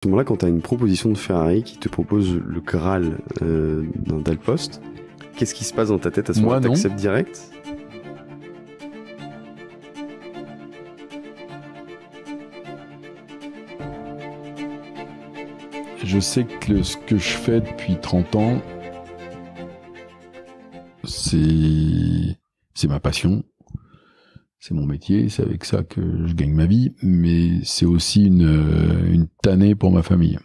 À ce moment-là, quand tu as une proposition de Ferrari qui te propose le Graal d'un Dalpost, qu'est-ce qui se passe dans ta tête à ce moment-là? T'acceptes direct? Je sais que ce que je fais depuis 30 ans, c'est ma passion. C'est mon métier, c'est avec ça que je gagne ma vie, mais c'est aussi une tannée pour ma famille,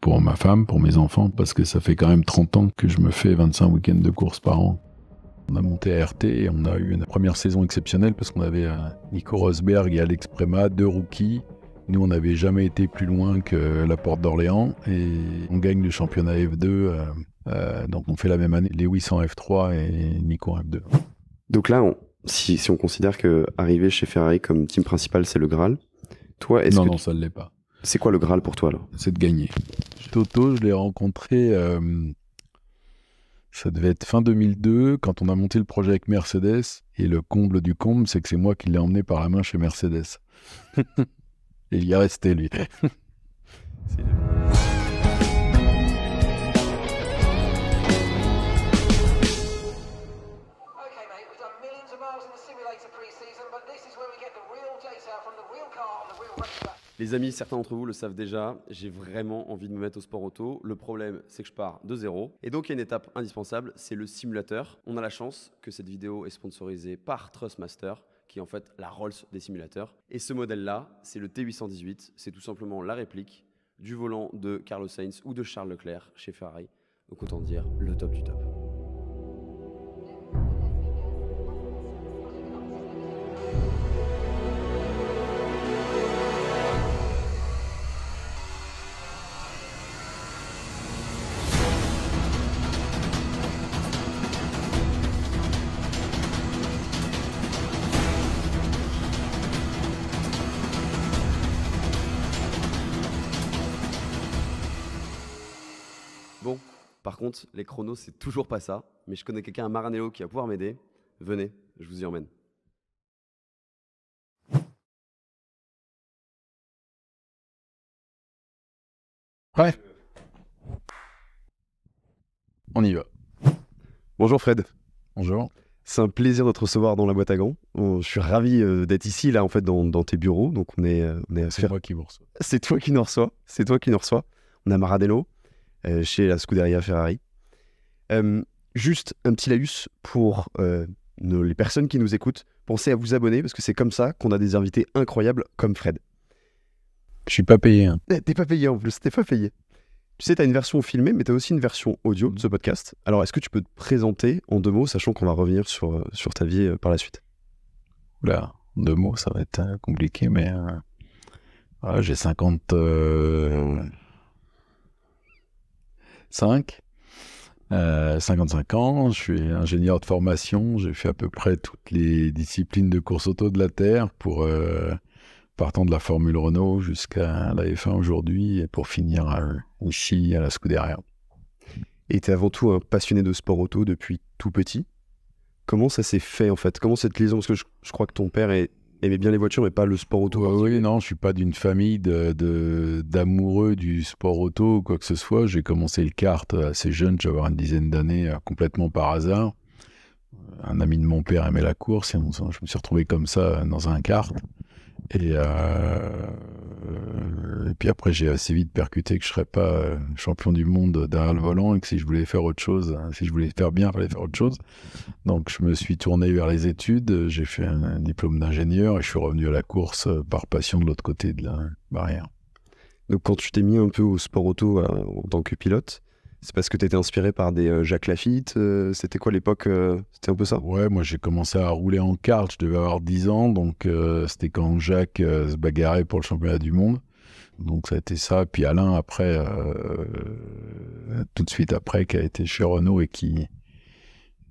pour ma femme, pour mes enfants, parce que ça fait quand même 30 ans que je me fais 25 week-ends de course par an. On a monté à RT et on a eu une première saison exceptionnelle parce qu'on avait Nico Rosberg et Alex Préma, 2 rookies. Nous, on n'avait jamais été plus loin que la Porte d'Orléans et on gagne le championnat F2. Donc on fait la même année Lewis en F3 et Nico en F2. Donc là, si on considère que arriver chez Ferrari comme team principal, c'est le Graal, toi, est-ce que... Non, ça ne l'est pas. C'est quoi le Graal pour toi, alors? C'est de gagner. Toto, je l'ai rencontré, ça devait être fin 2002, quand on a monté le projet avec Mercedes, et le comble du comble, c'est que c'est moi qui l'ai emmené par la main chez Mercedes. Et il y est resté, lui. Les amis, certains d'entre vous le savent déjà, j'ai vraiment envie de me mettre au sport auto. Le problème, c'est que je pars de zéro. Et donc, il y a une étape indispensable, c'est le simulateur. On a la chance que cette vidéo est sponsorisée par Trustmaster, qui est en fait la Rolls des simulateurs. Et ce modèle-là, c'est le T818. C'est tout simplement la réplique du volant de Carlos Sainz ou de Charles Leclerc chez Ferrari. Donc autant dire le top du top. Bon, par contre, les chronos, c'est toujours pas ça. Mais je connais quelqu'un à Maranello qui va pouvoir m'aider. Venez, je vous y emmène. Ouais. On y va. Bonjour Fred. Bonjour. C'est un plaisir de te recevoir dans la boîte à gants. Je suis ravi d'être ici, là, en fait, dans tes bureaux. Donc, on est à C'est moi qui vous reçois. C'est toi qui nous reçois. C'est toi qui nous reçois. On est à Maranello, chez la Scuderia Ferrari. Juste un petit laïus pour les personnes qui nous écoutent. Pensez à vous abonner parce que c'est comme ça qu'on a des invités incroyables comme Fred. Je suis pas payé. Hein. T'es pas payé en plus, t'es pas payé. Tu sais, t'as une version filmée, mais t'as aussi une version audio de ce podcast. Alors, est-ce que tu peux te présenter en 2 mots, sachant qu'on va revenir sur ta vie par la suite? Oula, 2 mots, ça va être compliqué, mais voilà, j'ai 55 ans, je suis ingénieur de formation, j'ai fait à peu près toutes les disciplines de course auto de la Terre, partant de la Formule Renault jusqu'à la F1 aujourd'hui, et pour finir ici à la Scuderia. Et tu es avant tout un passionné de sport auto depuis tout petit. Comment ça s'est fait en fait? Comment cette liaison? Parce que je crois que ton père aimait bien les voitures, mais pas le sport auto. Oui, non, je suis pas d'une famille d'amoureux du sport auto ou quoi que ce soit. J'ai commencé le kart assez jeune, j'avais une dizaine d'années, complètement par hasard. Un ami de mon père aimait la course et je me suis retrouvé comme ça dans un kart. Et puis après, j'ai assez vite percuté que je serais pas champion du monde derrière le volant et que si je voulais faire autre chose, si je voulais faire bien, il fallait faire autre chose. Donc je me suis tourné vers les études, j'ai fait un diplôme d'ingénieur et je suis revenu à la course par passion de l'autre côté de la barrière. Donc quand tu t'es mis un peu au sport auto en tant que pilote, c'est parce que tu étais inspiré par des Jacques Lafitte, c'était quoi l'époque, c'était un peu ça? Ouais, moi j'ai commencé à rouler en kart, je devais avoir 10 ans, donc c'était quand Jacques se bagarrait pour le championnat du monde. Donc ça a été ça, puis Alain après, tout de suite après, qui a été chez Renault et qui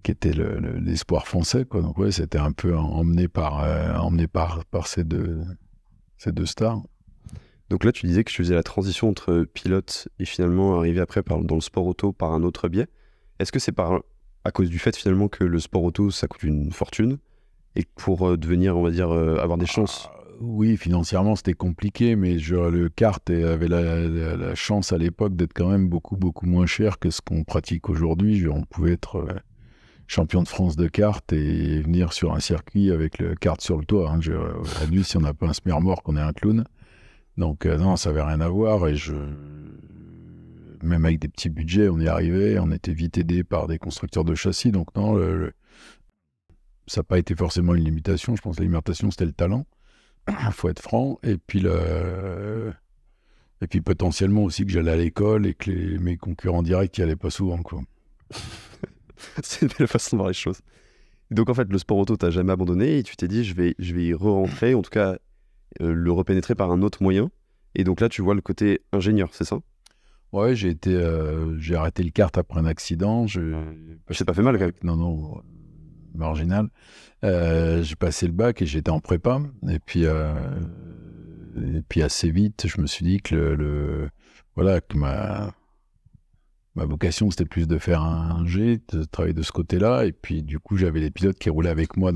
était l'espoir français, quoi. Donc ouais, c'était un peu emmené par ces deux stars. Donc là, tu disais que tu faisais la transition entre pilote et finalement arriver après dans le sport auto par un autre biais. Est-ce que c'est à cause du fait finalement que le sport auto, ça coûte une fortune et que pour devenir, on va dire, avoir des chances? Oui, financièrement, c'était compliqué, mais le kart avait la chance à l'époque d'être quand même beaucoup, beaucoup moins cher que ce qu'on pratique aujourd'hui. On pouvait être champion de France de kart et venir sur un circuit avec le kart sur le toit. Hein. Aujourd'hui, si on n'a pas un smermorque, on est un clown. Donc, non, ça n'avait rien à voir. Et même avec des petits budgets, on y arrivait. On était vite aidé par des constructeurs de châssis. Donc, non, ça n'a pas été forcément une limitation. Je pense que la limitation, c'était le talent. Il faut être franc. Et puis potentiellement aussi que j'allais à l'école et que mes concurrents directs n'y allaient pas souvent, quoi. C'est une belle façon de voir les choses. Donc en fait, le sport auto, t'as jamais abandonné et tu t'es dit, je vais y re-rentrer, en tout cas le repénétrer par un autre moyen. Et donc là, tu vois le côté ingénieur, c'est ça? Ouais, j'ai arrêté le kart après un accident. C'est pas fait mal quand même. Non, marginal. J'ai passé le bac et j'étais en prépa. Et puis assez vite, je me suis dit que voilà, que ma vocation, c'était plus de faire un G, de travailler de ce côté-là. Et puis, du coup, j'avais des pilotes qui roulaient avec moi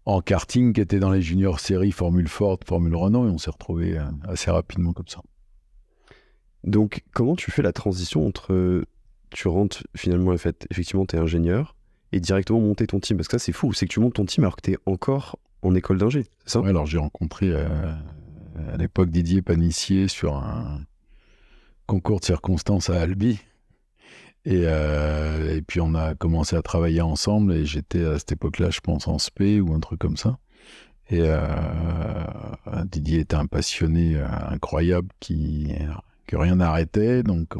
en karting, qui étaient dans les juniors séries Formule Ford, Formule Renault, et on s'est retrouvés assez rapidement comme ça. Donc, comment tu fais la transition entre tu rentres finalement, effectivement, tu es ingénieur, et directement monter ton team? Parce que ça, c'est fou, c'est que tu montes ton team alors que tu es encore en école d'ingé, c'est ça? Ouais, alors j'ai rencontré à l'époque Didier Panissier sur un concours de circonstances à Albi. Et puis on a commencé à travailler ensemble et j'étais à cette époque-là, je pense, en spé ou un truc comme ça. Et Didier était un passionné incroyable que rien n'arrêtait. Donc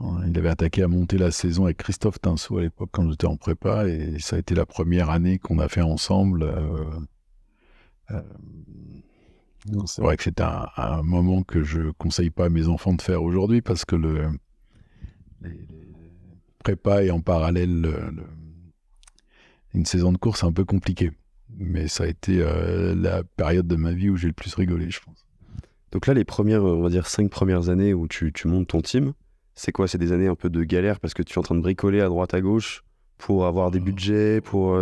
il avait attaqué à monter la saison avec Christophe Tinceau à l'époque quand j'étais en prépa. Et ça a été la première année qu'on a fait ensemble. C'est vrai que c'était un moment que je conseille pas à mes enfants de faire aujourd'hui parce que les prépa et en parallèle une saison de course un peu compliquée. Mais ça a été la période de ma vie où j'ai le plus rigolé, je pense. Donc là, les premières, on va dire 5 premières années où tu montes ton team, c'est quoi? C'est des années un peu de galère parce que tu es en train de bricoler à droite à gauche pour avoir des budgets, pour...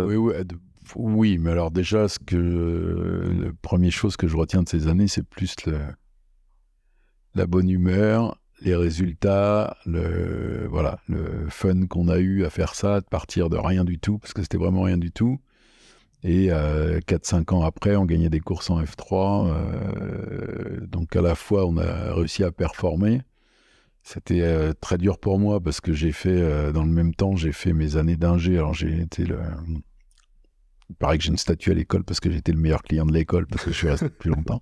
Oui, mais alors déjà, la première chose que je retiens de ces années, c'est plus la bonne humeur, les résultats, le fun qu'on a eu à faire ça, de partir de rien du tout, parce que c'était vraiment rien du tout. Et 4-5 ans après, on gagnait des courses en F3. Donc à la fois, on a réussi à performer. C'était très dur pour moi parce que j'ai fait, dans le même temps, j'ai fait mes années d'ingé. Alors j'ai été il paraît que j'ai une statue à l'école parce que j'étais le meilleur client de l'école parce que je suis resté plus longtemps.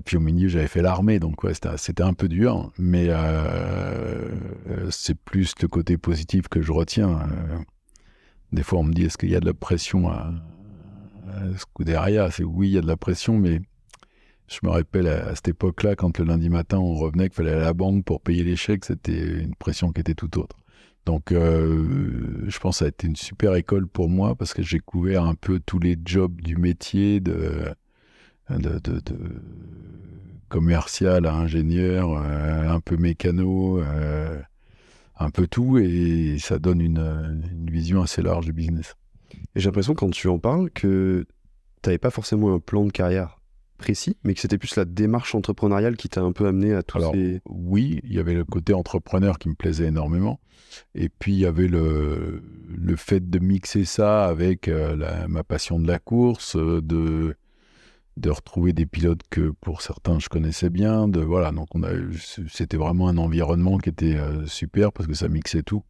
Puis au milieu, j'avais fait l'armée, donc ouais, c'était un peu dur, mais c'est plus le côté positif que je retiens. Des fois, on me dit, est-ce qu'il y a de la pression à Scuderia? C'est oui, il y a de la pression, mais je me rappelle à cette époque-là, quand le lundi matin, on revenait, qu'il fallait aller à la banque pour payer les chèques, c'était une pression qui était tout autre. Donc, je pense que ça a été une super école pour moi parce que j'ai couvert un peu tous les jobs du métier de commercial à ingénieur, un peu mécano, un peu tout, et ça donne une vision assez large du business. Et j'ai l'impression quand tu en parles que tu n'avais pas forcément un plan de carrière précis, mais que c'était plus la démarche entrepreneuriale qui t'a un peu amené à Oui, il y avait le côté entrepreneur qui me plaisait énormément. Et puis, il y avait le fait de mixer ça avec ma passion de la course, de retrouver des pilotes que, pour certains, je connaissais bien. Donc, c'était vraiment un environnement qui était super parce que ça mixait tout.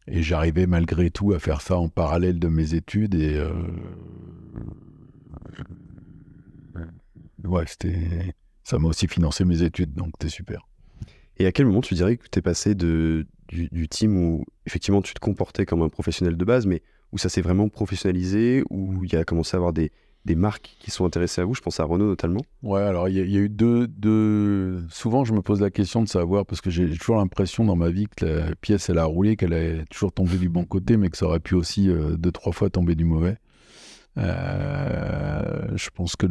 Et j'arrivais malgré tout à faire ça en parallèle de mes études. Et ça m'a aussi financé mes études, donc c'était super. Et à quel moment tu dirais que tu es passé du team où effectivement tu te comportais comme un professionnel de base, mais où ça s'est vraiment professionnalisé, où il y a commencé à avoir des marques qui sont intéressées à vous? Je pense à Renault notamment. Ouais, alors il y a eu deux... Souvent je me pose la question de savoir, parce que j'ai toujours l'impression dans ma vie que la pièce elle a roulé, qu'elle est toujours tombée du bon côté, mais que ça aurait pu aussi 2-3 fois tomber du mauvais. Je pense que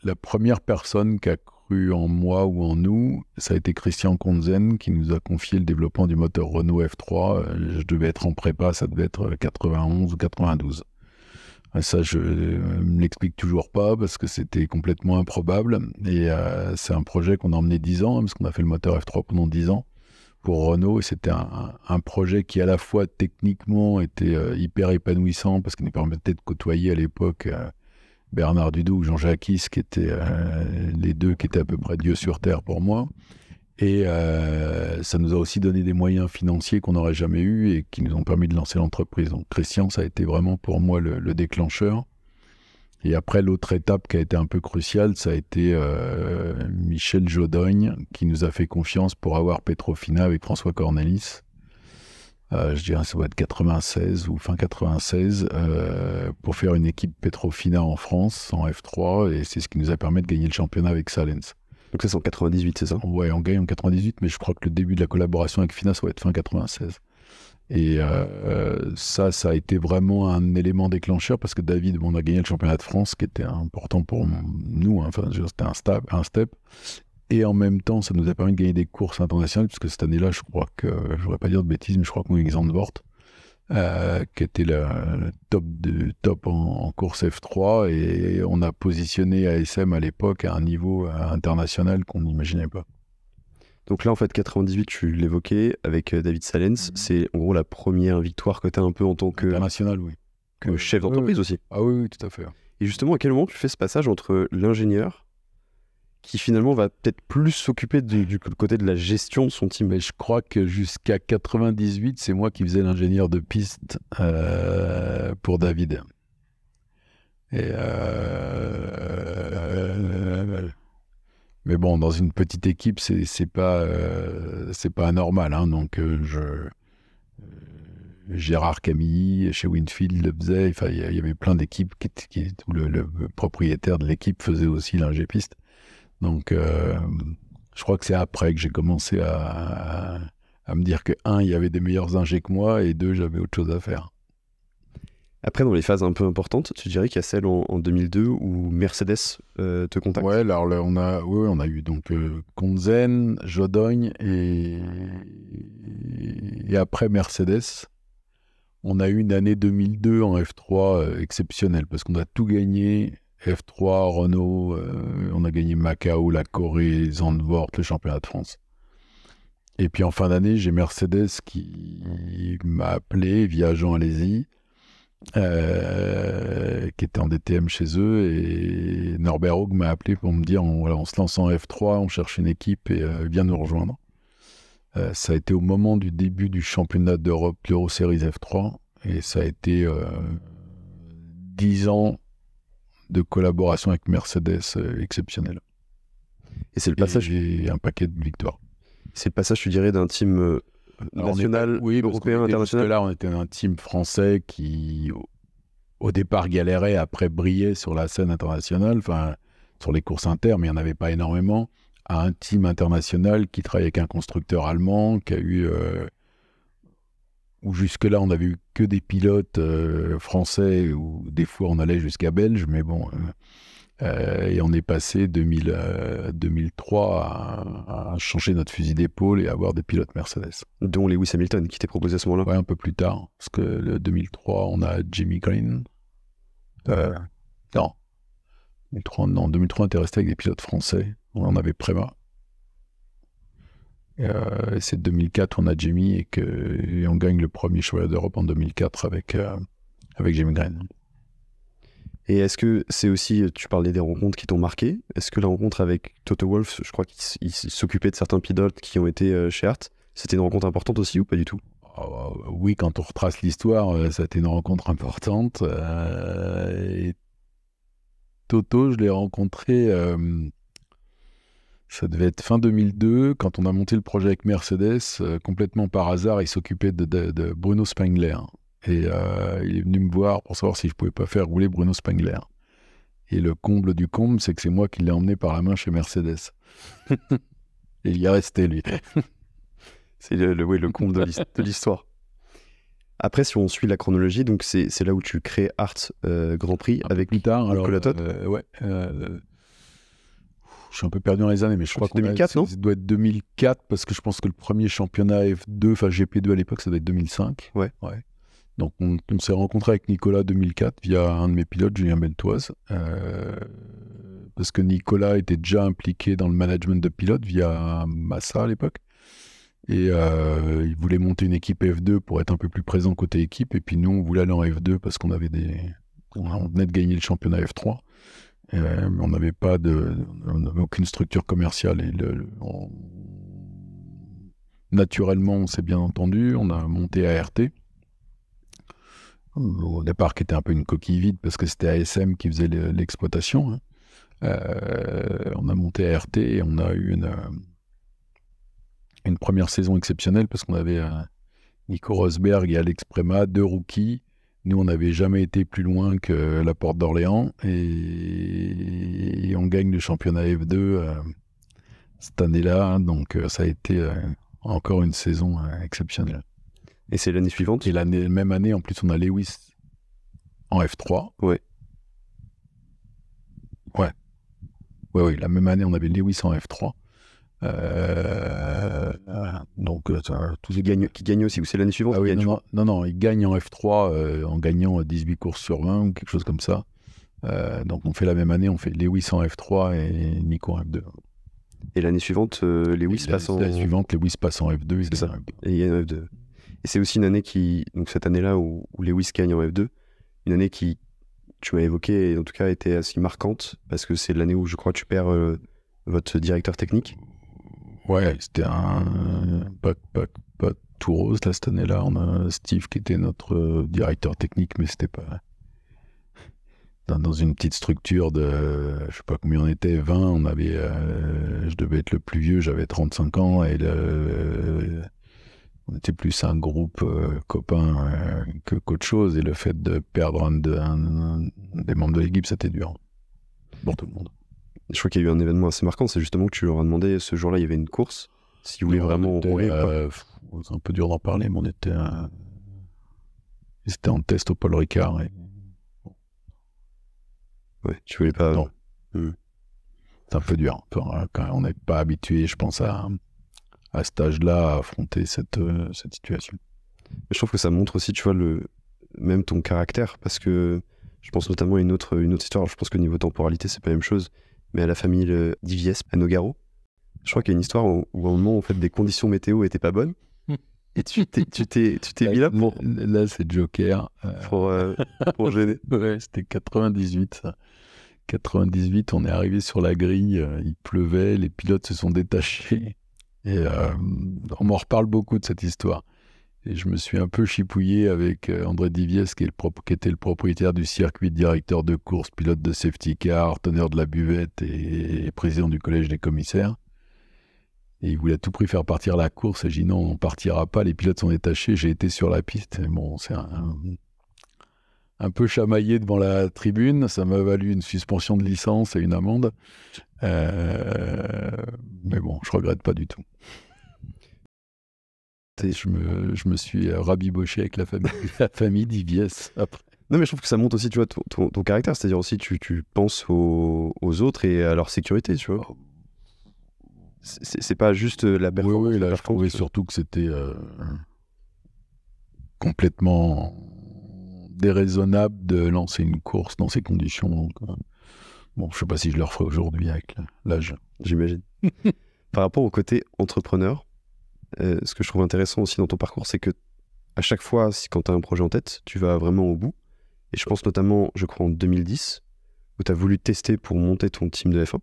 la première personne qui a cru en moi ou en nous, ça a été Christian Konzen qui nous a confié le développement du moteur Renault F3. Je devais être en prépa, ça devait être 91 ou 92. Ça, je me l'explique toujours pas parce que c'était complètement improbable. Et c'est un projet qu'on a emmené 10 ans, parce qu'on a fait le moteur F3 pendant 10 ans pour Renault. Et c'était un projet qui, à la fois techniquement, était hyper épanouissant parce qu'il nous permettait de côtoyer à l'époque Bernard Dudou ou Jean Jacquis, qui étaient les deux qui étaient à peu près Dieu sur terre pour moi. Et ça nous a aussi donné des moyens financiers qu'on n'aurait jamais eus et qui nous ont permis de lancer l'entreprise. Donc Christian, ça a été vraiment pour moi le déclencheur. Et après, l'autre étape qui a été un peu cruciale, ça a été Michel Jodogne, qui nous a fait confiance pour avoir Petrofina avec François Cornelis. Je dirais ça va être 96 ou fin 96, pour faire une équipe Petrofina en France, en F3, et c'est ce qui nous a permis de gagner le championnat avec Salens. Donc ça, c'est en 98, c'est ça? Ouais, on gagne en 98, mais je crois que le début de la collaboration avec FINA, ça va être fin 96. Et ça a été vraiment un élément déclencheur parce que David, on a gagné le championnat de France, qui était important pour nous, hein. Enfin, c'était un step. Et en même temps, ça nous a permis de gagner des courses internationales, puisque cette année-là, je crois que, je ne voudrais pas dire de bêtises, mais je crois qu'on a eu Zandvoort, qui était le top en course F3, et on a positionné ASM à l'époque à un niveau international qu'on n'imaginait pas. Donc là, en fait, 98, tu l'évoquais, avec David Salens, c'est en gros la première victoire que tu as un peu en tant que... International, oui. Que chef d'entreprise aussi. Ah oui, tout à fait. Et justement, à quel moment tu fais ce passage entre l'ingénieur, qui finalement va peut-être plus s'occuper du côté de la gestion de son team? Mais je crois que jusqu'à 98, c'est moi qui faisais l'ingénieur de piste pour David. Et mais bon, dans une petite équipe, c'est pas anormal, hein. Donc Gérard Camilly chez Winfield le faisait. Enfin, il y avait plein d'équipes où le propriétaire de l'équipe faisait aussi l'ingé piste. Donc, je crois que c'est après que j'ai commencé à me dire que, un, il y avait des meilleurs ingés que moi, et deux, j'avais autre chose à faire. Après, dans les phases un peu importantes, tu dirais qu'il y a celle en 2002 où Mercedes te contacte? Ouais, alors là, on a eu donc Konzen, Jodogne et après Mercedes. On a eu une année 2002 en F3 exceptionnelle parce qu'on a tout gagné. F3, Renault, on a gagné Macao, la Corée, Zandvoort, le championnat de France. Et puis en fin d'année, j'ai Mercedes qui m'a appelé via Jean Alési, qui était en DTM chez eux, et Norbert Haug m'a appelé pour me dire on se lance en F3, on cherche une équipe et viens nous rejoindre. Ça a été au moment du début du championnat d'Europe, l'Euro Series F3, et ça a été 10 ans de collaboration avec Mercedes exceptionnel. Et c'est le passage. Et un paquet de victoires. C'est le passage, tu dirais, d'un team national, européen, international. Là, on était un team français qui, au départ, galérait, après brillait sur la scène internationale, enfin, sur les courses inter, mais il n'y en avait pas énormément, à un team international qui travaille avec un constructeur allemand, qui a eu... où jusque-là, on n'avait eu que des pilotes français, ou des fois, on allait jusqu'à belge, mais bon... et on est passé 2003 à changer notre fusil d'épaule et à avoir des pilotes Mercedes. Dont Lewis Hamilton, qui t'est proposé à ce moment-là. Ouais, un peu plus tard. Parce que le 2003, on a Jimmy Green. Non. 2003, on était resté avec des pilotes français. On avait Prema. C'est 2004, on a Jimmy et on gagne le premier championnat d'Europe en 2004 avec Jimmy Green. Et est-ce que c'est aussi, tu parlais des rencontres qui t'ont marqué, est-ce que la rencontre avec Toto Wolff, je crois qu'il s'occupait de certains pilotes qui ont été chez Art, c'était une rencontre importante aussi ou pas du tout? Oui, quand on retrace l'histoire, ça a été une rencontre importante. Et Toto, je l'ai rencontré, ça devait être fin 2002, quand on a monté le projet avec Mercedes, complètement par hasard, il s'occupait de Bruno Spengler. Et il est venu me voir pour savoir si je pouvais pas faire rouler Bruno Spengler. Et le comble du comble, c'est que c'est moi qui l'ai emmené par la main chez Mercedes. Et il y est resté, lui. C'est le comble de l'histoire. Après, si on suit la chronologie, donc c'est là où tu crées Art Grand Prix avec plus tard. Alors, ouais. Je suis un peu perdu dans les années, mais je crois que 2004, non ? Ça doit être 2004, parce que je pense que le premier championnat F2, enfin GP2 à l'époque, ça doit être 2005. Ouais. Donc on s'est rencontré avec Nicolas 2004 via un de mes pilotes, Julien Bentoise, parce que Nicolas était déjà impliqué dans le management de pilotes via Massa à l'époque. Et il voulait monter une équipe F2 pour être un peu plus présent côté équipe. Et puis nous, on voulait aller en F2 parce qu'on avait on venait de gagner le championnat F3. Mais on n'avait aucune structure commerciale. Et naturellement, on s'est bien entendu. On a monté ART. Au départ, qui était un peu une coquille vide parce que c'était ASM qui faisait l'exploitation. On a monté ART et on a eu une première saison exceptionnelle parce qu'on avait Nico Rosberg et Alex Préma, 2 rookies. Nous, on n'avait jamais été plus loin que la Porte d'Orléans et on gagne le championnat F2 cette année-là. Hein, donc, ça a été encore une saison exceptionnelle. Et c'est l'année suivante? Et même année, en plus, on a Lewis en F3. Ouais. Ouais, la même année, on avait Lewis en F3. Donc, tous qui gagnent aussi, ou c'est l'année suivante? Ah oui, non, il gagne en F3 en gagnant 18 courses sur 20 ou quelque chose comme ça. Donc on fait la même année, on fait Lewis en F3 et Nico en F2. Et l'année suivante, Lewis passe en... L'année suivante, Lewis passe en F2. C'est ça. Et il gagne en F2. Et c'est aussi une année donc cette année-là où Lewis gagne en F2, une année qui, tu m'as évoqué, et en tout cas était assez marquante, parce que c'est l'année où je crois tu perds votre directeur technique. Ouais, c'était pas tout rose là, cette année-là. On a Steve qui était notre directeur technique, mais c'était pas dans une petite structure de, je sais pas combien on était, 20. On avait, je devais être le plus vieux, j'avais 35 ans et on était plus un groupe copain qu'autre chose. Et le fait de perdre un des membres de l'équipe, c'était dur pour tout le monde. Je crois qu'il y a eu un événement assez marquant, c'est justement que tu leur as demandé, ce jour-là, il y avait une course, s'ils voulaient vraiment rouler. C'est un peu dur d'en parler, mais c'était en test au Paul Ricard. Ouais, tu voulais pas... Non. C'est un peu dur. Quand on n'est pas habitué, je pense, à cet âge-là, à affronter cette situation. Mais je trouve que ça montre aussi, tu vois, même ton caractère, parce que je pense notamment à une autre histoire. Je pense que niveau temporalité, c'est pas la même chose, mais à la famille d'Ivies, à Nogaro. Je crois qu'il y a une histoire où à un moment, en fait, des conditions météo étaient pas bonnes. Et tu t'es mis là pour... Là, c'est Joker. Pour gêner. Ouais, c'était 98, ça. 98, on est arrivé sur la grille, il pleuvait, les pilotes se sont détachés. Et on m'en reparle beaucoup de cette histoire. Et je me suis un peu chipouillé avec André Divies, qui était le propriétaire du circuit, directeur de course, pilote de safety car, teneur de la buvette et président du collège des commissaires. Et il voulait à tout prix faire partir la course. Et j'ai dit non, on ne partira pas, les pilotes sont détachés. J'ai été sur la piste. Et bon, c'est un peu chamaillé devant la tribune. Ça m'a valu une suspension de licence et une amende. Mais bon, je regrette pas du tout. Je me suis rabiboché avec la famille d'Ivies après. Non, mais je trouve que ça montre aussi, tu vois, ton caractère. C'est-à-dire aussi, tu penses aux autres et à leur sécurité, tu vois. C'est pas juste la performance. Oui, là, je trouvais surtout que c'était complètement déraisonnable de lancer une course dans ces conditions. Donc, bon, je sais pas si je le referai aujourd'hui avec l'âge. J'imagine. Par rapport au côté entrepreneur, ce que je trouve intéressant aussi dans ton parcours, c'est que à chaque fois, quand tu as un projet en tête, tu vas vraiment au bout. Et je pense notamment, je crois en 2010, où tu as voulu tester pour monter ton team de F1.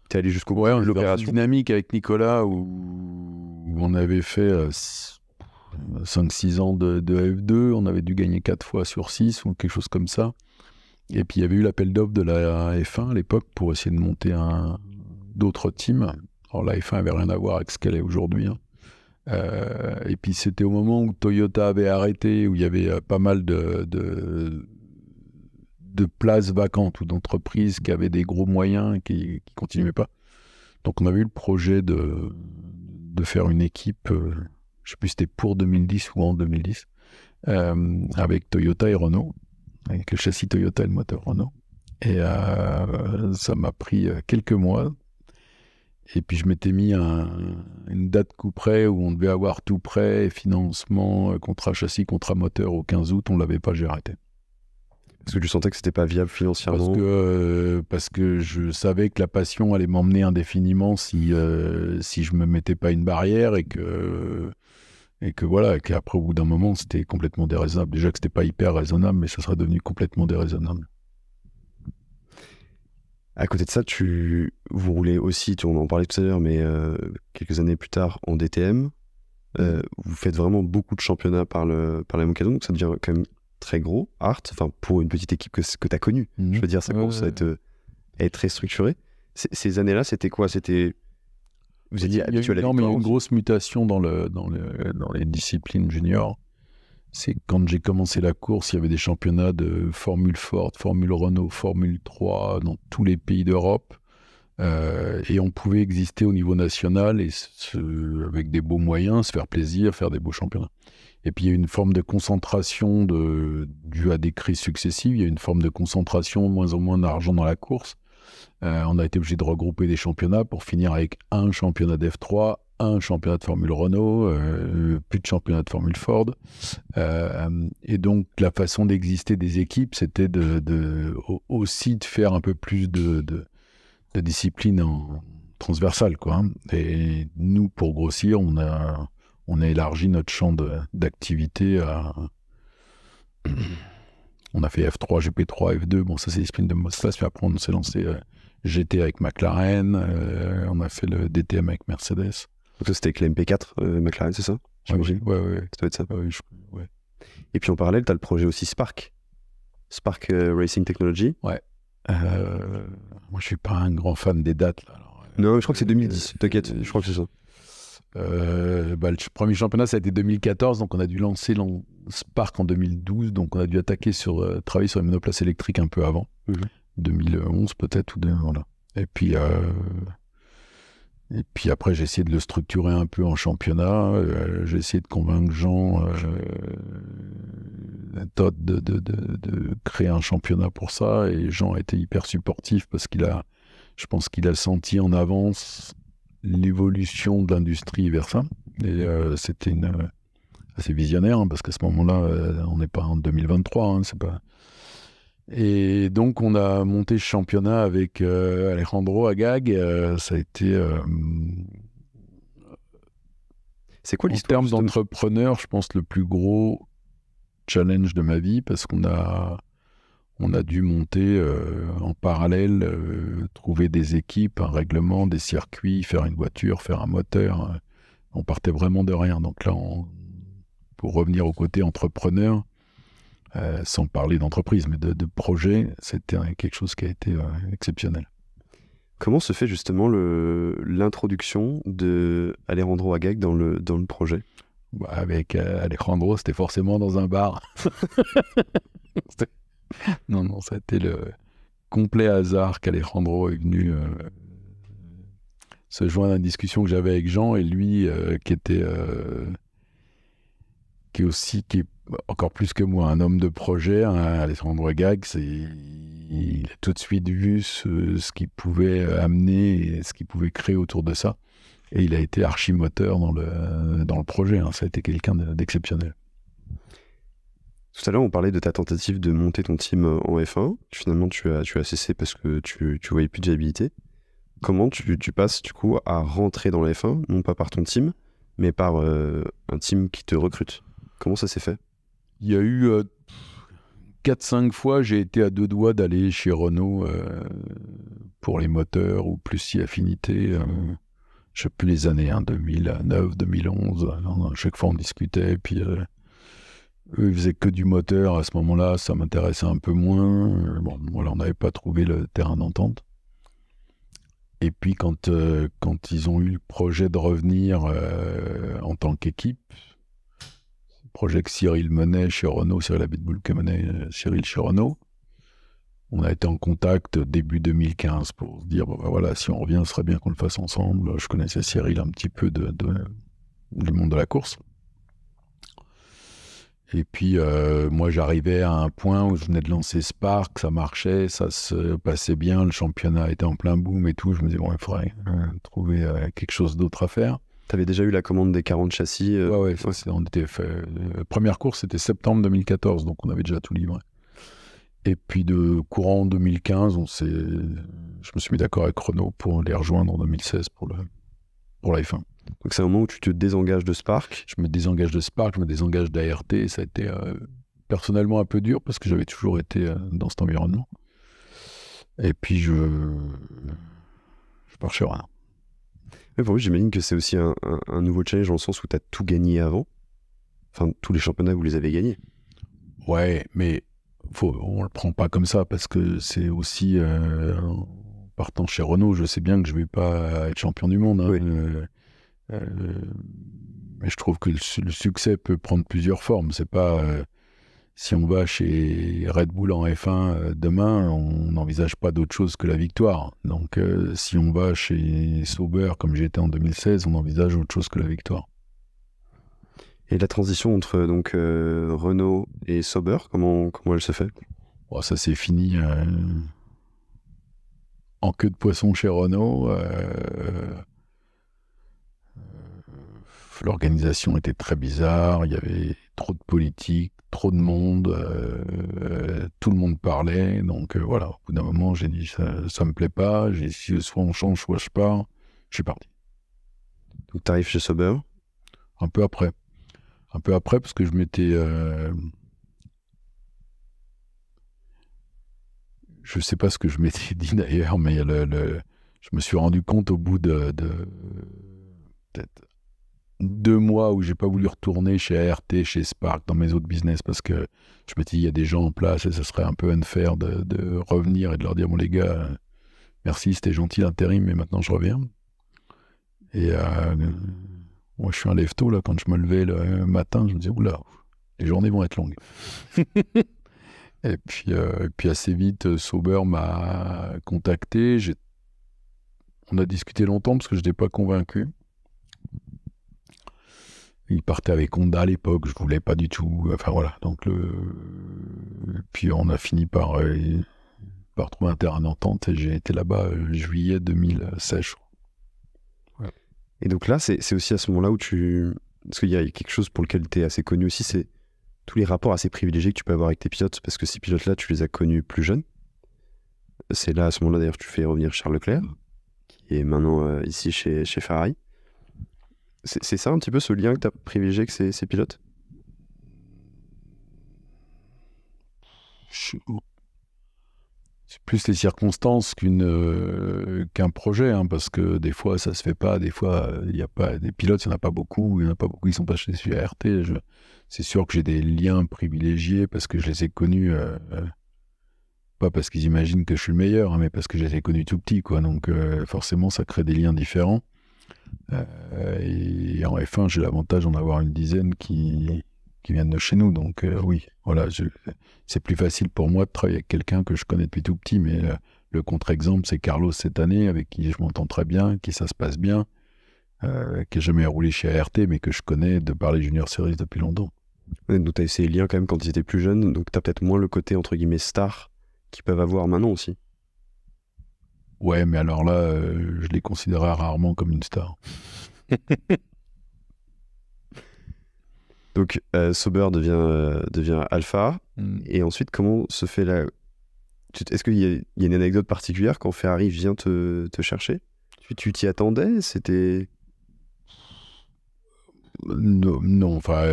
Tu es allé jusqu'au bout de l'opération. Une dynamique avec Nicolas où on avait fait 5-6 ans de F2, on avait dû gagner 4 fois sur 6 ou quelque chose comme ça. Et puis il y avait eu l'appel d'offres de la F1 à l'époque pour essayer de monter d'autres teams. Alors la F1 avait rien à voir avec ce qu'elle est aujourd'hui. Hein. Et puis c'était au moment où Toyota avait arrêté, où il y avait pas mal de places vacantes ou d'entreprises qui avaient des gros moyens et qui ne continuaient pas. Donc on avait eu le projet de faire une équipe, je ne sais plus si c'était pour 2010 ou en 2010, avec Toyota et Renault, avec le châssis Toyota et le moteur Renault. Et ça m'a pris quelques mois. Et puis je m'étais mis une date coup près où on devait avoir tout prêt, financement, contrat châssis, contrat moteur au 15 août, on ne l'avait pas, j'ai arrêté. Parce que tu sentais que c'était pas viable financièrement? Parce que je savais que la passion allait m'emmener indéfiniment si je me mettais pas une barrière et que voilà, et qu'après au bout d'un moment c'était complètement déraisonnable. Déjà que c'était pas hyper raisonnable, mais ça serait devenu complètement déraisonnable. À côté de ça, vous roulez aussi, on en parlait tout à l'heure, mais quelques années plus tard en DTM. Vous faites vraiment beaucoup de championnats par la même occasion, donc ça devient quand même très gros, Art, enfin pour une petite équipe que tu as connue. Je veux dire, ça commence à être très structuré. Ces années-là, c'était quoi? Vous étiez habitué à la victoire? Il y a une grosse mutation dans les disciplines juniors. C'est quand j'ai commencé la course, il y avait des championnats de Formule Ford, Formule Renault, Formule 3 dans tous les pays d'Europe. Et on pouvait exister au niveau national et avec des beaux moyens, se faire plaisir, faire des beaux championnats. Et puis il y a une forme de concentration due à des crises successives. Il y a une forme de concentration, moins en moins d'argent dans la course. On a été obligé de regrouper des championnats pour finir avec un championnat d'F3, un championnat de Formule Renault, plus de championnat de Formule Ford. Et donc la façon d'exister des équipes, c'était aussi de faire un peu plus de discipline transversale, quoi, hein. Et nous, pour grossir, on a élargi notre champ d'activité à... On a fait F3, GP3, F2, bon ça c'est les sprints de Mosfas, puis après on s'est lancé GT avec McLaren, on a fait le DTM avec Mercedes. Donc ça c'était avec l'MP4 McLaren, c'est ça? Ouais. Ça doit être ça. Ouais. Et puis en parallèle, tu as le projet aussi Spark Racing Technology. Ouais. Moi je suis pas un grand fan des dates là. Alors, non, je crois que c'est 2010, t'inquiète, je crois que c'est ça. Le premier championnat ça a été 2014, donc on a dû lancer Spark en 2012, donc on a dû travailler sur les monoplaces électriques un peu avant, 2011 peut-être, voilà. Et puis après j'ai essayé de le structurer un peu en championnat, j'ai essayé de convaincre Jean Todt de créer un championnat pour ça, et Jean a été hyper supportif parce je pense qu'il a senti en avance l'évolution de l'industrie vers ça. Et c'était assez visionnaire, hein, parce qu'à ce moment-là, on n'est pas en 2023. Hein, c'est pas... Et donc, on a monté ce championnat avec Alejandro Agag. Ça a été... c'est quoi l'histoire? En termes d'entrepreneur, je pense le plus gros challenge de ma vie, parce qu'on a dû monter en parallèle, trouver des équipes, un règlement, des circuits, faire une voiture, faire un moteur. On partait vraiment de rien. Donc là, pour revenir au côté entrepreneur, sans parler d'entreprise, mais de projet, c'était quelque chose qui a été exceptionnel. Comment se fait justement l'introduction de Alejandro Agag dans le projet? Avec Alejandro, c'était forcément dans un bar. Non, ça a été le complet hasard qu'Alejandro est venu se joindre à une discussion que j'avais avec Jean, et lui qui est encore plus que moi un homme de projet, hein, Alejandro Agag, il a tout de suite vu ce qu'il pouvait amener et ce qu'il pouvait créer autour de ça, et il a été archimoteur dans le projet, hein. Ça a été quelqu'un d'exceptionnel. Tout à l'heure, on parlait de ta tentative de monter ton team en F1. Finalement, tu as cessé parce que tu voyais plus de viabilité. Comment tu passes du coup à rentrer dans la F1, non pas par ton team, mais par un team qui te recrute? Comment ça s'est fait? Il y a eu 4-5 fois, j'ai été à 2 doigts d'aller chez Renault pour les moteurs ou plus si affinité. Je ne sais plus les années, 2009, 2011. À chaque fois, on discutait. Puis eux, ils faisaient que du moteur. À ce moment-là, ça m'intéressait un peu moins. On n'avait pas trouvé le terrain d'entente. Et puis, quand ils ont eu le projet de revenir en tant qu'équipe, projet que Cyril menait chez Renault, Cyril Abitboul qui menait Cyril chez Renault, on a été en contact début 2015 pour se dire, voilà, si on revient, ce serait bien qu'on le fasse ensemble. Je connaissais Cyril un petit peu du monde de la course. Et puis, moi, j'arrivais à un point où je venais de lancer Spark, ça marchait, ça se passait bien, le championnat était en plein boom et tout. Je me disais, bon, il faudrait trouver quelque chose d'autre à faire. T'avais déjà eu la commande des 40 châssis Ouais, on était fait. Première course, c'était septembre 2014, donc on avait déjà tout livré. Et puis de courant 2015, je me suis mis d'accord avec Renault pour les rejoindre en 2016 pour la F1. Donc c'est un moment où tu te désengages de Spark. Je me désengage de Spark, je me désengage d'ART, et ça a été personnellement un peu dur parce que j'avais toujours été dans cet environnement. Et puis je pars chez Renault. Mais pour lui, j'imagine que c'est aussi un nouveau challenge dans le sens où tu as tout gagné avant. Enfin, tous les championnats, vous les avez gagnés. Ouais, mais on le prend pas comme ça parce que c'est aussi en partant chez Renault, je sais bien que je vais pas être champion du monde. Hein. Oui. Mais je trouve que le succès peut prendre plusieurs formes. C'est pas si on va chez Red Bull en F1 demain, on n'envisage pas d'autre chose que la victoire. Donc si on va chez Sauber comme j'ai été en 2016, on envisage autre chose que la victoire. Et la transition entre donc Renault et Sauber, comment elle se fait? Bon, ça c'est fini en queue de poisson chez Renault. L'organisation était très bizarre, il y avait trop de politique, trop de monde, tout le monde parlait, donc voilà, au bout d'un moment j'ai dit ça me plaît pas, j'ai dit soit on change, soit je pars, je suis parti. Donc tu arrives chez Sauber? Un peu après parce que je m'étais... je sais pas ce que je m'étais dit d'ailleurs, mais je me suis rendu compte au bout de peut-être 2 mois où j'ai pas voulu retourner chez ART, chez Spark, dans mes autres business, parce que je me dis, il y a des gens en place et ça serait un peu unfair de revenir et de leur dire, bon les gars, merci, c'était gentil l'intérim, mais maintenant je reviens. Et moi je suis un lève-tôt, là, quand je me levais le matin, je me disais, oula, les journées vont être longues. Et puis assez vite, Sauber m'a contacté, on a discuté longtemps parce que je n'étais pas convaincu. Il partait avec Honda à l'époque, je voulais pas du tout. Enfin voilà, donc puis on a fini par trouver un terrain d'entente et j'ai été là-bas juillet 2016. Ouais. Et donc là, c'est aussi à ce moment-là où parce qu'il y a quelque chose pour lequel tu es assez connu aussi, c'est tous les rapports assez privilégiés que tu peux avoir avec tes pilotes, parce que ces pilotes-là, tu les as connus plus jeunes. C'est là, à ce moment-là, d'ailleurs, que tu fais revenir Charles Leclerc, qui est maintenant ici chez Ferrari. C'est ça un petit peu ce lien que tu as privilégié avec ces pilotes? C'est plus les circonstances qu'un projet, hein, parce que des fois ça se fait pas, des fois il y a pas des pilotes, il n'y en a pas beaucoup, ils sont pas chez ART. C'est sûr que j'ai des liens privilégiés parce que je les ai connus, pas parce qu'ils imaginent que je suis le meilleur, hein, mais parce que je les ai connus tout petits, quoi. Donc forcément ça crée des liens différents. Et en F1, j'ai l'avantage d'en avoir une dizaine qui viennent de chez nous. Donc oui, voilà, c'est plus facile pour moi de travailler avec quelqu'un que je connais depuis tout petit. Mais le contre-exemple, c'est Carlos cette année, avec qui je m'entends très bien, avec qui ça se passe bien, qui n'a jamais roulé chez ART, mais que je connais de par les Junior Series depuis longtemps. Ouais, donc tu as eu ces liens quand même quand ils étaient plus jeunes, donc tu as peut-être moins le côté entre guillemets star qu'ils peuvent avoir maintenant aussi. Ouais, mais alors là, je les considérais rarement comme une star. Donc, Sauber devient Alpha. Et ensuite, comment se fait la... Est-ce qu'il y a une anecdote particulière quand Ferrari vient te chercher? Tu t'y attendais? C'était... Non, enfin,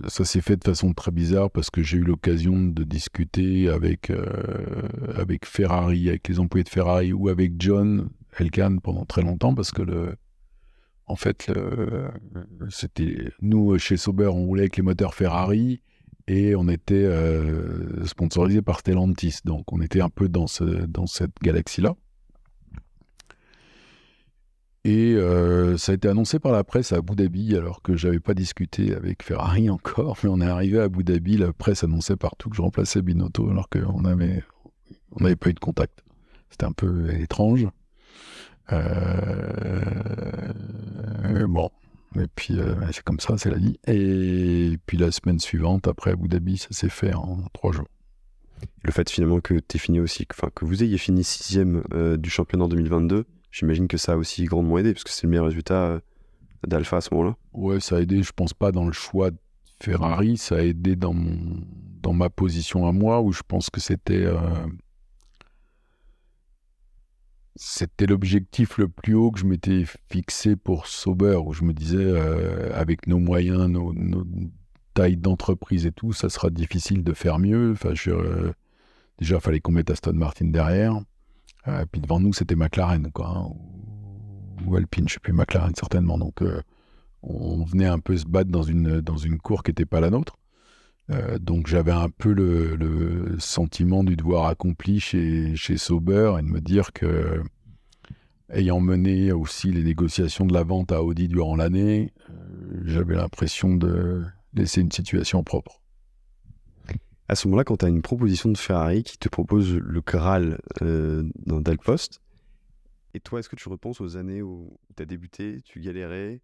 ça s'est fait de façon très bizarre parce que j'ai eu l'occasion de discuter avec Ferrari, avec les employés de Ferrari ou avec John Elkann pendant très longtemps parce que en fait, c'était nous chez Sauber, on roulait avec les moteurs Ferrari et on était sponsorisé par Stellantis, donc on était un peu dans cette galaxie-là. Et ça a été annoncé par la presse à Abu Dhabi, alors que j'avais pas discuté avec Ferrari encore, mais on est arrivé à Abu Dhabi, la presse annonçait partout que je remplaçais Binotto, alors qu'on n'avait pas eu de contact. C'était un peu étrange. Bon, Et puis, c'est comme ça, c'est la vie. Et puis la semaine suivante, après Abu Dhabi, ça s'est fait en 3 jours. Le fait finalement que t'aies fini aussi, que vous ayez fini 6e du championnat en 2022, j'imagine que ça a aussi grandement aidé, parce que c'est le meilleur résultat d'Alpha à ce moment-là. Ouais, ça a aidé, je pense pas dans le choix de Ferrari, ça a aidé dans ma position à moi, où je pense que c'était l'objectif le plus haut que je m'étais fixé pour Sauber, où je me disais, avec nos moyens, nos tailles d'entreprise et tout, ça sera difficile de faire mieux. Enfin, déjà, il fallait qu'on mette Aston Martin derrière. Et puis devant nous, c'était McLaren, quoi, hein, ou Alpine, je ne sais plus, McLaren certainement. Donc, on venait un peu se battre dans une cour qui n'était pas la nôtre. Donc j'avais un peu le sentiment du devoir accompli chez Sauber, et de me dire que, ayant mené aussi les négociations de la vente à Audi durant l'année, j'avais l'impression de laisser une situation propre. À ce moment-là, quand tu as une proposition de Ferrari qui te propose le Graal d'Alpost, et toi, est-ce que tu repenses aux années où tu as débuté, tu galérais?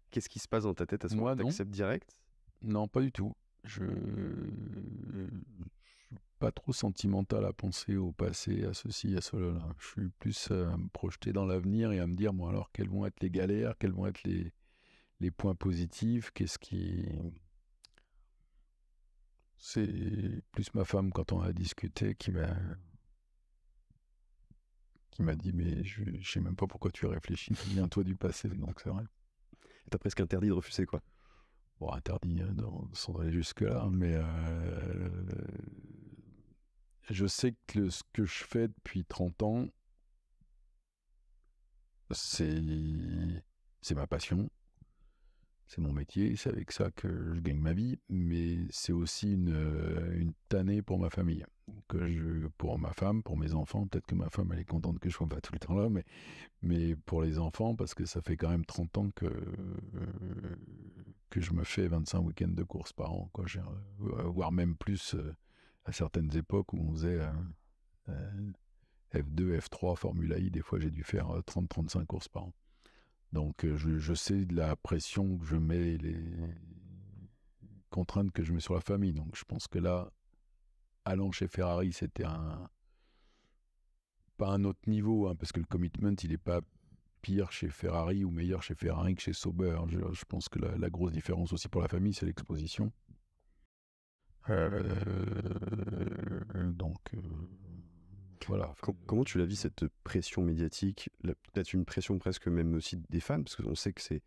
Qu'est-ce qui se passe dans ta tête à ce moment-là? Tu acceptes direct? Non, pas du tout. Je suis pas trop sentimental à penser au passé, à ceci, à cela. Je suis plus à me projeter dans l'avenir et à me dire, bon alors, quelles vont être les galères, quels vont être les points positifs, C'est plus ma femme, quand on a discuté, qui m'a dit, mais je sais même pas pourquoi tu réfléchis, souviens-toi du passé. Donc c'est vrai. T'as presque interdit de refuser, quoi. Bon, interdit, sans aller jusque-là, mais je sais que ce que je fais depuis 30 ans, c'est ma passion, c'est mon métier, c'est avec ça que je gagne ma vie, mais c'est aussi une tannée pour ma famille, pour ma femme, pour mes enfants. Peut-être que ma femme, elle est contente que je sois pas tout le temps là, mais pour les enfants, parce que ça fait quand même 30 ans que je me fais 25 week-ends de course par an, quoi. Voire même plus à certaines époques où on faisait F2, F3, Formula I. Des fois, j'ai dû faire 30-35 courses par an. Donc, je sais de la pression que je mets, les contraintes que je mets sur la famille. Donc, je pense que là, allant chez Ferrari, c'était pas un autre niveau, hein, parce que le commitment, il n'est pas pire chez Ferrari ou meilleur chez Ferrari que chez Sauber. Je pense que la grosse différence aussi pour la famille, c'est l'exposition. Donc, voilà. Comment tu l'as vu, cette pression médiatique? Peut-être une pression presque même aussi des fans, parce qu'on sait que c'est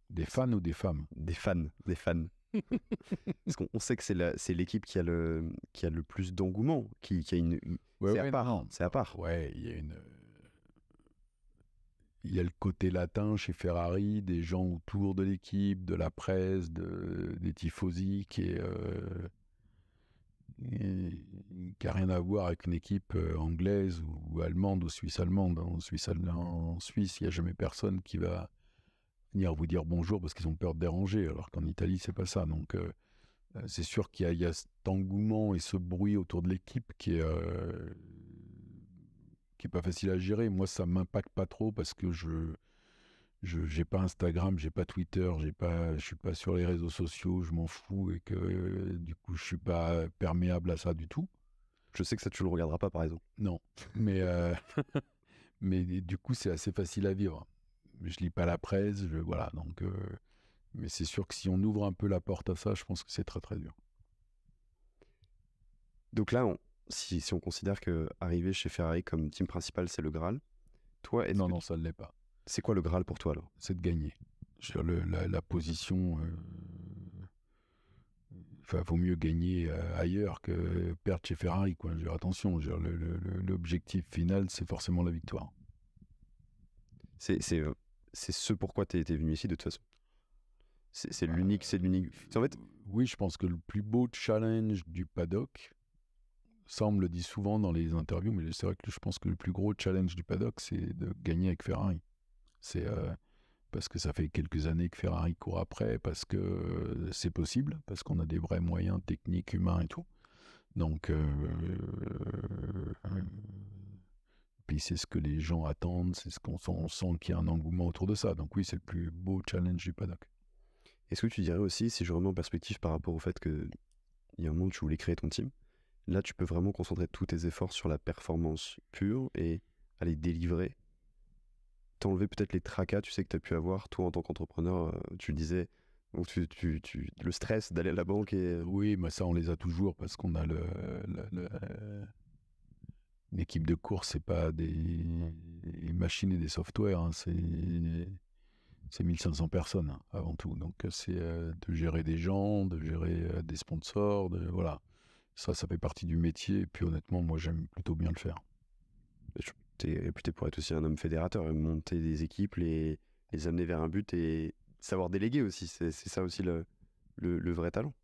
des fans ou des femmes? Des fans. Parce qu'on sait que c'est l'équipe qui a le plus d'engouement, qui a une... Ouais, c'est à part. Ouais, il y a le côté latin chez Ferrari, des gens autour de l'équipe, de la presse, des tifosi, qui n'a rien à voir avec une équipe anglaise ou allemande ou suisse-allemande. En Suisse, il n'y a jamais personne qui va venir vous dire bonjour parce qu'ils ont peur de déranger, alors qu'en Italie, c'est pas ça. Donc, c'est sûr qu'il y a cet engouement et ce bruit autour de l'équipe qui est pas facile à gérer. Moi, ça m'impacte pas trop parce que je j'ai pas Instagram, j'ai pas Twitter, je suis pas sur les réseaux sociaux, je m'en fous, et que du coup, je suis pas perméable à ça du tout. Je sais que ça, tu le regarderas pas, par exemple. Non, mais mais du coup, c'est assez facile à vivre. Je lis pas la presse, voilà. Donc, mais c'est sûr que si on ouvre un peu la porte à ça, je pense que c'est très très dur. Donc là, si on considère que arriver chez Ferrari comme team principal, c'est le Graal, toi, non, ça ne l'est pas. C'est quoi le Graal pour toi, alors? C'est de gagner. Sur la position... vaut mieux gagner ailleurs que perdre chez Ferrari, quoi. Attention, l'objectif final, c'est forcément la victoire. C'est ce pourquoi tu es venu ici, de toute façon. C'est l'unique. En fait... Oui, je pense que le plus beau challenge du paddock, ça on me le dit souvent dans les interviews, mais c'est vrai que je pense que le plus gros challenge du paddock, c'est de gagner avec Ferrari. C'est parce que ça fait quelques années que Ferrari court après, parce que c'est possible, parce qu'on a des vrais moyens techniques, humains et tout. Donc, puis c'est ce que les gens attendent, c'est ce on sent qu'il y a un engouement autour de ça. Donc oui, c'est le plus beau challenge du paddock. Est-ce que tu dirais aussi, si je remets en perspective par rapport au fait qu'il y a un moment où tu voulais créer ton team, là tu peux vraiment concentrer tous tes efforts sur la performance pure et aller délivrer, t'enlever peut-être les tracas, tu sais, que tu as pu avoir, toi en tant qu'entrepreneur, tu le disais, donc le stress d'aller à la banque et... Oui, mais ça on les a toujours parce qu'on a une équipe de course, c'est pas des machines et des softwares, hein, c'est 1500 personnes hein, avant tout. Donc c'est de gérer des gens, de gérer des sponsors, voilà. Ça fait partie du métier. Et puis honnêtement, moi j'aime plutôt bien le faire. Tu es réputé pour être aussi un homme fédérateur, et monter des équipes, les amener vers un but et savoir déléguer aussi. C'est ça aussi le vrai talent.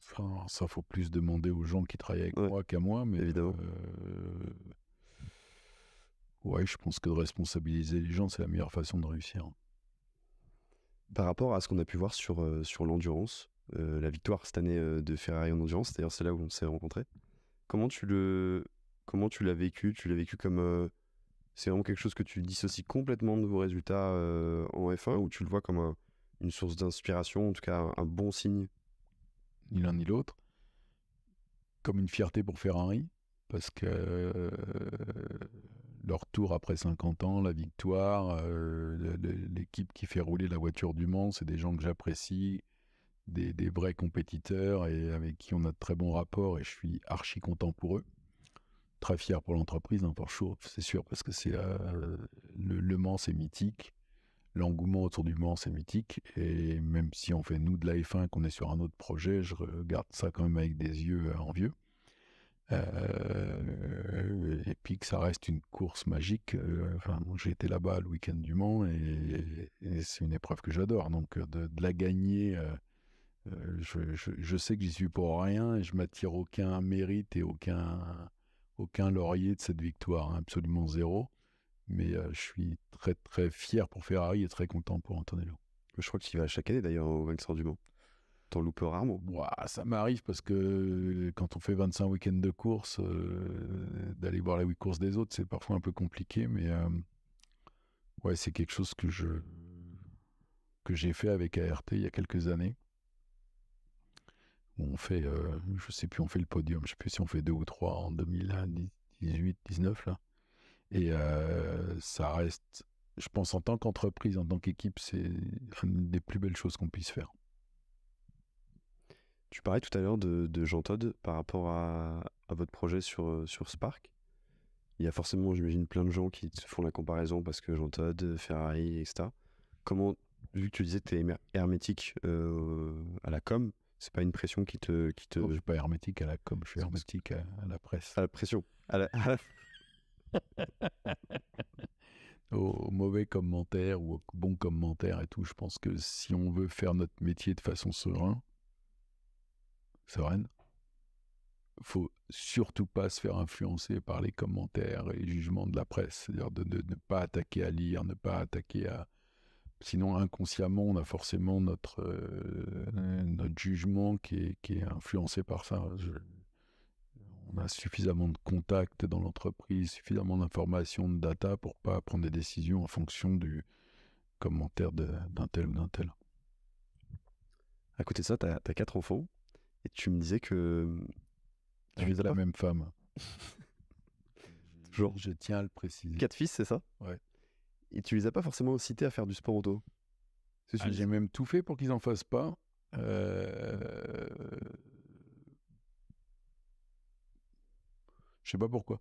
Enfin, ça faut plus demander aux gens qui travaillent avec moi qu'à moi, mais évidemment. Ouais, je pense que de responsabiliser les gens, c'est la meilleure façon de réussir. Par rapport à ce qu'on a pu voir sur l'endurance, la victoire cette année de Ferrari en endurance, d'ailleurs c'est là où on s'est rencontrés. Comment tu l'as vécu? Tu l'as vécu comme c'est vraiment quelque chose que tu dissocies complètement de vos résultats en F1 ou tu le vois comme une source d'inspiration, en tout cas un bon signe? Ni l'un ni l'autre. Comme une fierté pour Ferrari, parce que leur tour après 50 ans, la victoire, l'équipe qui fait rouler la voiture du Mans, c'est des gens que j'apprécie, des vrais compétiteurs et avec qui on a de très bons rapports et je suis archi content pour eux. Très fier pour l'entreprise, hein, pour Sure, c'est sûr, parce que c'est le Mans, c'est mythique. L'engouement autour du Mans, c'est mythique. Et même si on fait nous de la F1, qu'on est sur un autre projet, je regarde ça quand même avec des yeux envieux. Et puis que ça reste une course magique. Enfin, j'ai été là-bas le week-end du Mans et c'est une épreuve que j'adore. Donc de la gagner, je sais que j'y suis pour rien et je m'attire aucun mérite et aucun laurier de cette victoire, hein, absolument zéro. Mais je suis très très fier pour Ferrari et très content pour Antonello. Je crois que tu y vas chaque année d'ailleurs au Vainqueur du Mans. T'en loupes rarement. Ouah, ça m'arrive parce que quand on fait 25 week-ends de course, d'aller voir les courses des autres, c'est parfois un peu compliqué. Mais ouais, c'est quelque chose que j'ai fait avec ART il y a quelques années. On fait, je sais plus, on fait le podium. Je sais plus si on fait 2 ou 3 en 2018, 19 là. Et ça reste, je pense, en tant qu'entreprise, en tant qu'équipe, c'est une des plus belles choses qu'on puisse faire. Tu parlais tout à l'heure de Jean Todt par rapport à votre projet sur Spark. Il y a forcément, j'imagine, plein de gens qui te font la comparaison parce que Jean Todt, Ferrari, etc. Comment, vu que tu disais que tu es hermétique à la com, c'est pas une pression qui te... Non, je suis pas hermétique à la com, je suis hermétique à la presse. À la pression. Aux mauvais commentaires ou aux bons commentaires et tout. Je pense que si on veut faire notre métier de façon sereine, faut surtout pas se faire influencer par les commentaires et les jugements de la presse. C'est-à-dire de ne pas attaquer à lire, ne pas attaquer à... Sinon, inconsciemment, on a forcément notre jugement qui est influencé par ça. On a suffisamment de contacts dans l'entreprise, suffisamment d'informations, de data pour pas prendre des décisions en fonction du commentaire d'un tel ou d'un tel. À côté de ça, tu as 4 enfants et tu me disais que... Tu es la même femme. Genre, je tiens à le préciser. 4 fils, c'est ça? Ouais. Et tu les as pas forcément cités à faire du sport auto? J'ai même tout fait pour qu'ils en fassent pas. Je sais pas pourquoi.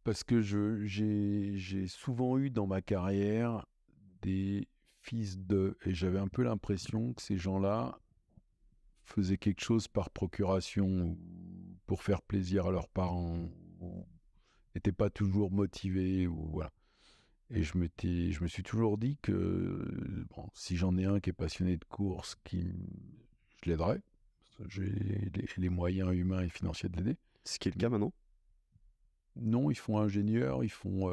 Parce que j'ai souvent eu dans ma carrière des fils de... Et j'avais un peu l'impression que ces gens-là faisaient quelque chose par procuration ou pour faire plaisir à leurs parents, ou n'étaient pas toujours motivés, ou voilà. Et je me suis toujours dit que bon, si j'en ai un qui est passionné de course, je l'aiderais. J'ai les moyens humains et financiers de l'aider. Ce qui est le cas maintenant? Non, ils font ingénieur, ils font...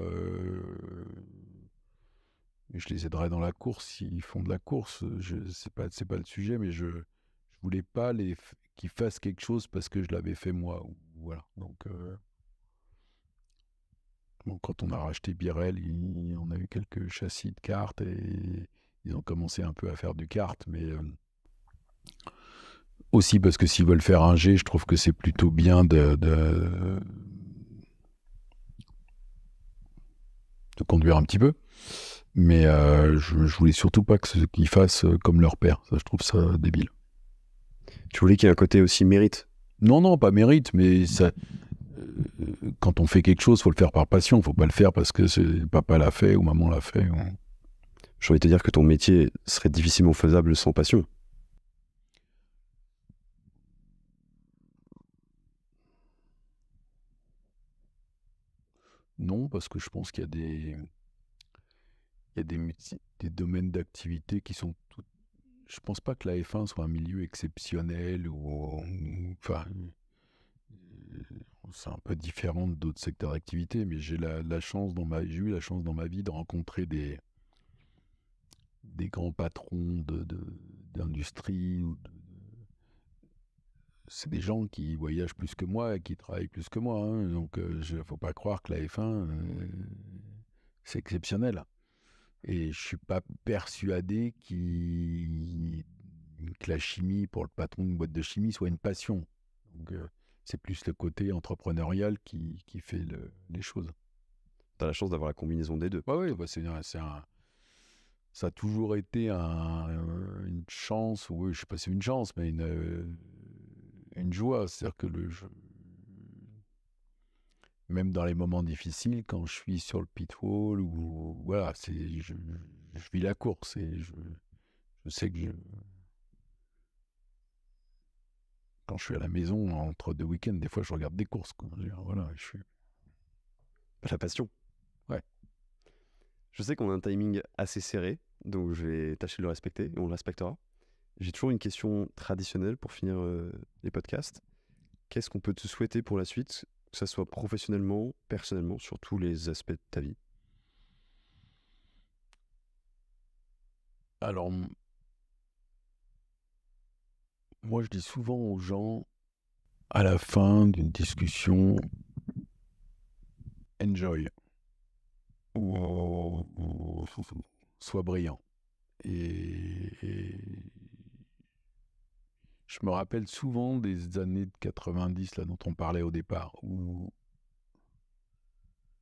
je les aiderai dans la course s'ils font de la course. C'est pas le sujet, mais je voulais pas qu'ils fassent quelque chose parce que je l'avais fait moi. Voilà. Donc, Bon, quand on a racheté Birel, on a eu quelques châssis de cartes et ils ont commencé un peu à faire du kart, mais aussi parce que s'ils veulent faire un G, je trouve que c'est plutôt bien de conduire un petit peu. Mais je voulais surtout pas qu'ils fassent comme leur père. Ça, je trouve ça débile. Tu voulais qu'il y ait un côté aussi mérite? Non, pas mérite, mais ça, quand on fait quelque chose, faut le faire par passion. Faut pas le faire parce que papa l'a fait ou maman l'a fait. J'ai envie de te dire que ton métier serait difficilement faisable sans passion. Non, parce que je pense qu'il y a des domaines d'activité qui sont tout. Je pense pas que la F1 soit un milieu exceptionnel enfin, c'est un peu différent d'autres secteurs d'activité, mais j'ai eu la chance dans ma vie de rencontrer des grands patrons d'industrie. C'est des gens qui voyagent plus que moi et qui travaillent plus que moi. Hein. Donc, il ne faut pas croire que la F1, c'est exceptionnel. Et je suis pas persuadé que la chimie, pour le patron d'une boîte de chimie, soit une passion. Donc, c'est plus le côté entrepreneurial qui fait les choses. Tu as la chance d'avoir la combinaison des deux. Oui, bah ça a toujours été une chance, ou je sais pas si c'est une chance, mais une joie. C'est-à-dire que même dans les moments difficiles, quand je suis sur le pit wall, voilà, je vis la course et je sais que quand je suis à la maison, entre deux week-ends, des fois je regarde des courses. Quoi. Voilà, je suis... La passion. Ouais. Je sais qu'on a un timing assez serré, donc je vais tâcher de le respecter et on le respectera. J'ai toujours une question traditionnelle pour finir les podcasts. Qu'est-ce qu'on peut te souhaiter pour la suite, que ce soit professionnellement, personnellement, sur tous les aspects de ta vie? Alors, moi je dis souvent aux gens, à la fin d'une discussion, enjoy. Ou sois brillant. Et je me rappelle souvent des années de 90 là, dont on parlait au départ, où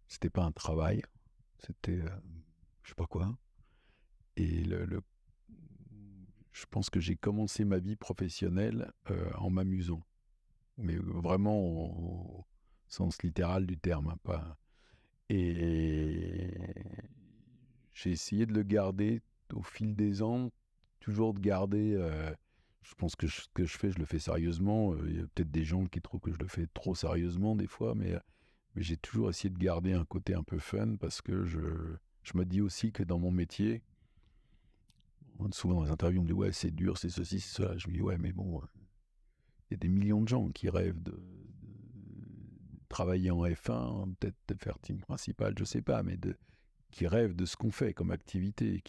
c'était pas un travail, c'était je sais pas quoi. Et je pense que j'ai commencé ma vie professionnelle en m'amusant. Mais vraiment au sens littéral du terme. Hein, pas... Et j'ai essayé de le garder au fil des ans, toujours de garder... je pense que ce que je fais, je le fais sérieusement. Il y a peut-être des gens qui trouvent que je le fais trop sérieusement des fois, mais j'ai toujours essayé de garder un côté un peu fun parce que je me dis aussi que dans mon métier, souvent dans les interviews, on me dit ouais, c'est dur, c'est ceci, c'est cela. Je me dis ouais, mais bon, il y a des millions de gens qui rêvent de travailler en F1, peut-être de faire team principal, je sais pas, mais qui rêvent de ce qu'on fait comme activité.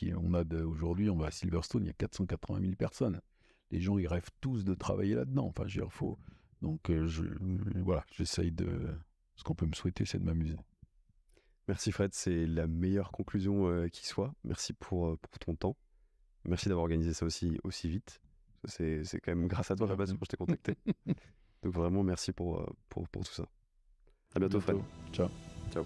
Aujourd'hui, on va à Silverstone, il y a 480 000 personnes. Les gens, ils rêvent tous de travailler là-dedans. Enfin, je veux dire, faut. Donc, voilà, j'essaye de. Ce qu'on peut me souhaiter, c'est de m'amuser. Merci Fred, c'est la meilleure conclusion qui soit. Merci pour ton temps. Merci d'avoir organisé ça aussi vite. C'est quand même grâce à toi, Fabien, que je t'ai contacté. Donc vraiment, merci pour tout ça. À bientôt, Fred. Ciao. Ciao.